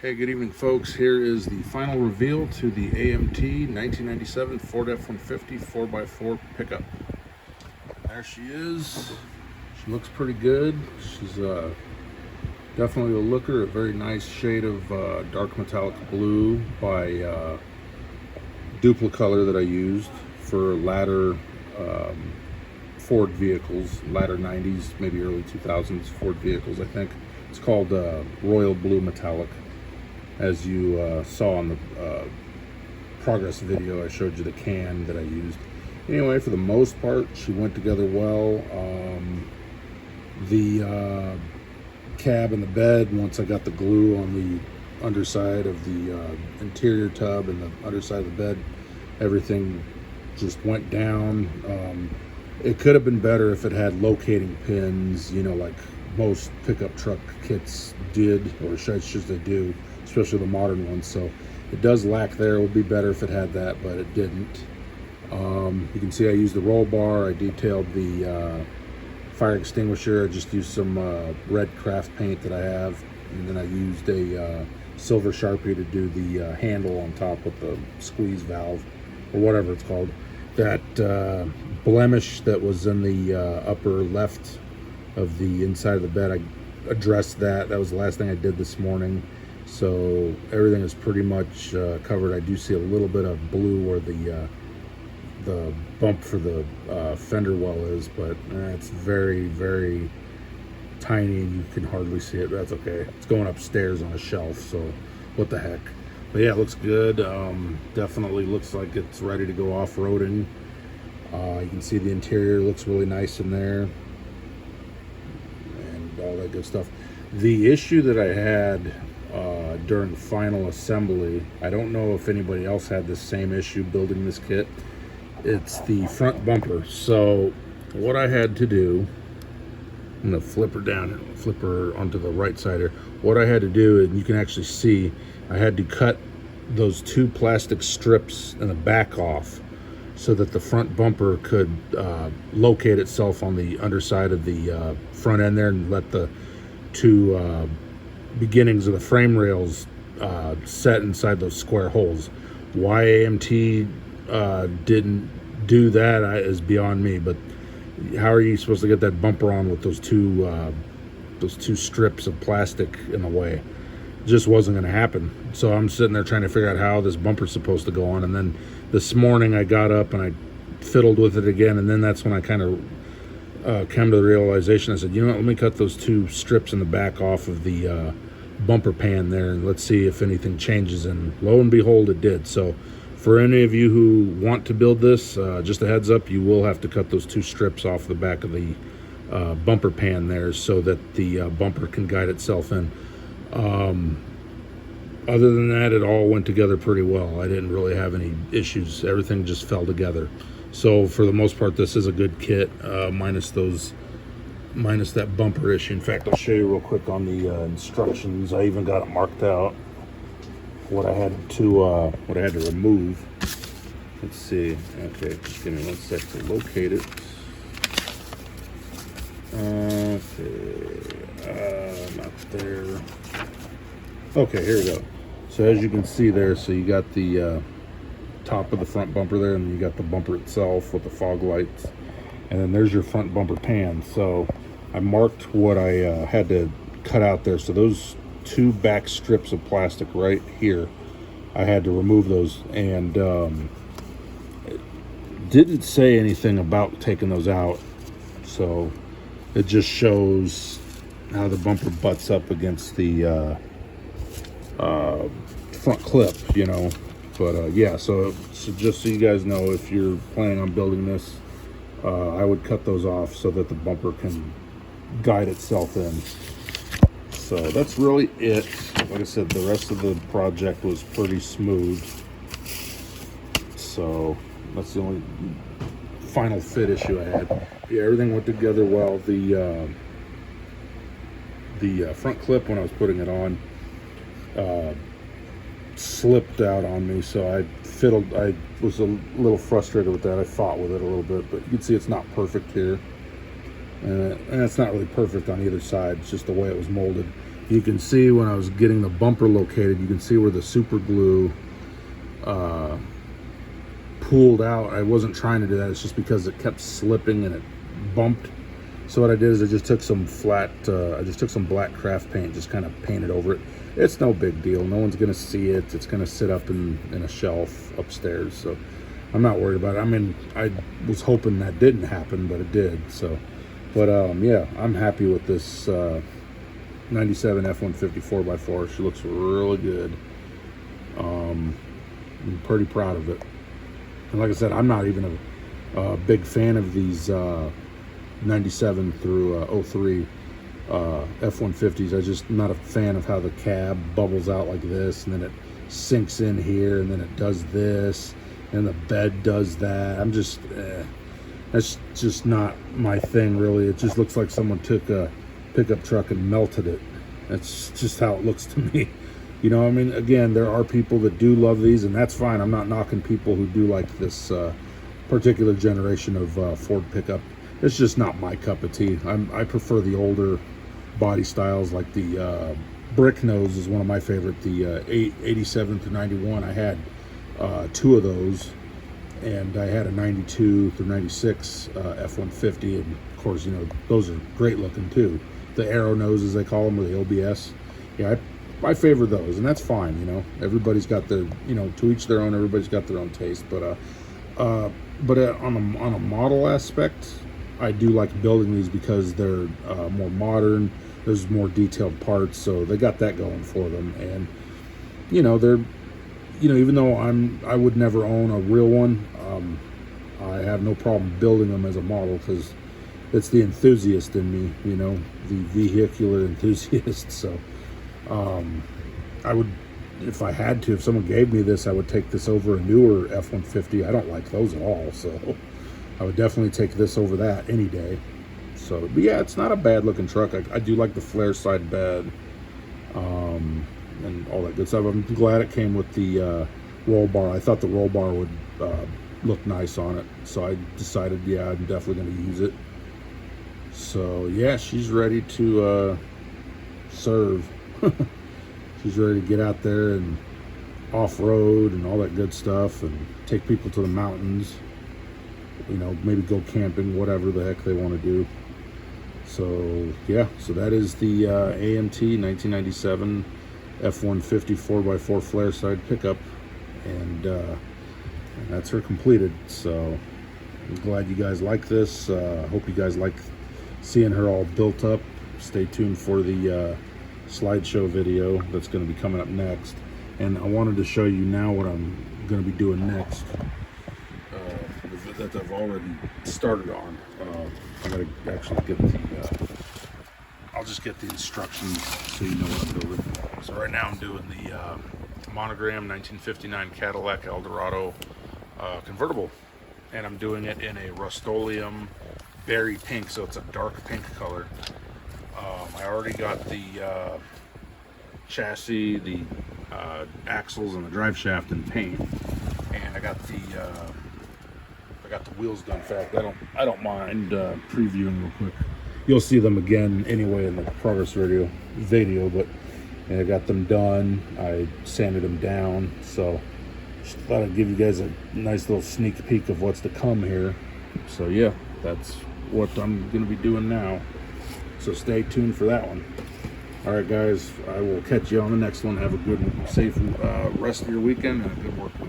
Hey, good evening, folks. Here is the final reveal to the AMT 1997 Ford F-150 4x4 pickup. There she is. She looks pretty good. She's definitely a looker, a very nice shade of dark metallic blue by Duplicolor that I used for latter Ford vehicles, latter 90s, maybe early 2000s Ford vehicles, I think. It's called Royal Blue Metallic. As you saw on the progress video, I showed you the can that I used. Anyway, for the most part, she went together well. The cab and the bed, once I got the glue on the underside of the interior tub and the underside of the bed, everything just went down. It could have been better if it had locating pins, you know, like most pickup truck kits did, or should they do, especially the modern ones. So it does lack there. It would be better if it had that, but it didn't. You can see I used the roll bar. I detailed the fire extinguisher. I just used some red craft paint that I have, and then I used a silver Sharpie to do the handle on top with the squeeze valve, or whatever it's called. That blemish that was in the upper left of the inside of the bed, I addressed that. That was the last thing I did this morning. So everything is pretty much covered. I do see a little bit of blue where the bump for the fender well is, but it's very, very tiny and you can hardly see it. That's okay. It's going upstairs on a shelf, so what the heck. But yeah, it looks good. Definitely looks like it's ready to go off-roading. You can see the interior looks really nice in there and all that good stuff. The issue that I had during final assembly, I don't know if anybody else had the same issue building this kit. It's the front bumper. So what I had to do, I'm gonna flip her down, flip her onto the right side here. What I had to do, and you can actually see, I had to cut those two plastic strips in the back off so that the front bumper could locate itself on the underside of the front end there, and let the two beginnings of the frame rails set inside those square holes. Why AMT didn't do that is beyond me, but how are you supposed to get that bumper on with those two strips of plastic in the way? It just wasn't going to happen. So I'm sitting there trying to figure out how this bumper's supposed to go on, and then this morning I got up and I fiddled with it again, and then that's when I kind of came to the realization. I said, you know what, let me cut those two strips in the back off of the bumper pan there, and let's see if anything changes. And lo and behold, it did. So for any of you who want to build this, just a heads up, you will have to cut those two strips off the back of the bumper pan there so that the bumper can guide itself in. Other than that, it all went together pretty well. I didn't really have any issues. Everything just fell together. So for the most part, this is a good kit, minus that bumper issue. In fact, I'll show you real quick on the instructions. I even got it marked out what I had to remove. Let's see. Okay, just give me 1 sec to locate it. Okay, not there. Okay, here we go. So as you can see there, so you got the top of the front bumper there, and you got the bumper itself with the fog lights, and then there's your front bumper pan. So I marked what I had to cut out there. So those two back strips of plastic right here, I had to remove those, and it didn't say anything about taking those out. So it just shows how the bumper butts up against the front clip, you know. But yeah, so just so you guys know, if you're planning on building this, I would cut those off so that the bumper can guide itself in. So that's really it. Like I said, the rest of the project was pretty smooth. So that's the only final fit issue I had. Yeah, everything went together well. The front clip, when I was putting it on, slipped out on me, so I was a little frustrated with that. I fought with it a little bit, but you can see it's not perfect here. And it's not really perfect on either side. It's just the way it was molded. You can see when I was getting the bumper located, you can see where the super glue pulled out. I wasn't trying to do that. It's just because it kept slipping and it bumped. So what I did is I just took some black craft paint, just kind of painted over it. It's no big deal. No one's going to see it. It's going to sit up in a shelf upstairs. So I'm not worried about it. I mean, I was hoping that didn't happen, but it did. So, but yeah, I'm happy with this 97 F-150 4x4. She looks really good. I'm pretty proud of it. And like I said, I'm not even a big fan of these 97 through 03 F-150s. I'm just not a fan of how the cab bubbles out like this, and then it sinks in here, and then it does this, and the bed does that. I'm just, that's just not my thing, really. It just looks like someone took a pickup truck and melted it. That's just how it looks to me. You know, I mean, again, there are people that do love these, and that's fine. I'm not knocking people who do like this particular generation of Ford pickup. It's just not my cup of tea. I prefer the older body styles, like the brick nose is one of my favorite. The 87 to 91, I had 2 of those, and I had a 92 through 96 F-150, and of course, you know, those are great looking too. The arrow noses, they call them, or the OBS. Yeah, I favor those, and that's fine. You know, everybody's got their, you know, to each their own. Everybody's got their own taste, but on a model aspect, I do like building these because they're more modern. There's more detailed parts, so they got that going for them. And you know, they're, you know, even though I would never own a real one, I have no problem building them as a model because it's the enthusiast in me, you know, the vehicular enthusiast. So I would, if I had to, if someone gave me this, I would take this over a newer F-150. I don't like those at all, so I would definitely take this over that any day. So, but yeah, it's not a bad looking truck. I do like the Flareside bed and all that good stuff. I'm glad it came with the roll bar. I thought the roll bar would look nice on it, so I decided, yeah, I'm definitely going to use it. So yeah, she's ready to serve. She's ready to get out there and off-road and all that good stuff, and take people to the mountains, you know, maybe go camping, whatever the heck they want to do. So yeah, so that is the AMT 1997 F-150 4x4 Flareside pickup, and that's her completed. So I'm glad you guys like this. Hope you guys like seeing her all built up. Stay tuned for the slideshow video that's going to be coming up next. And I wanted to show you now what I'm going to be doing next, that I've already started on. I gotta actually get the I'll just get the instructions so you know what I'm doing. So right now I'm doing the monogram 1959 Cadillac Eldorado convertible, and I'm doing it in a Rust-Oleum berry pink, so it's a dark pink color. I already got the chassis, the axles, and the drive shaft in paint, and I got the wheels done. In fact, I don't mind previewing real quick. You'll see them again anyway in the progress video, but I got them done. I sanded them down, so just thought I'd give you guys a nice little sneak peek of what's to come here. So yeah, that's what I'm going to be doing now. So stay tuned for that one. All right, guys, I will catch you on the next one. Have a good, safe rest of your weekend and a good work week.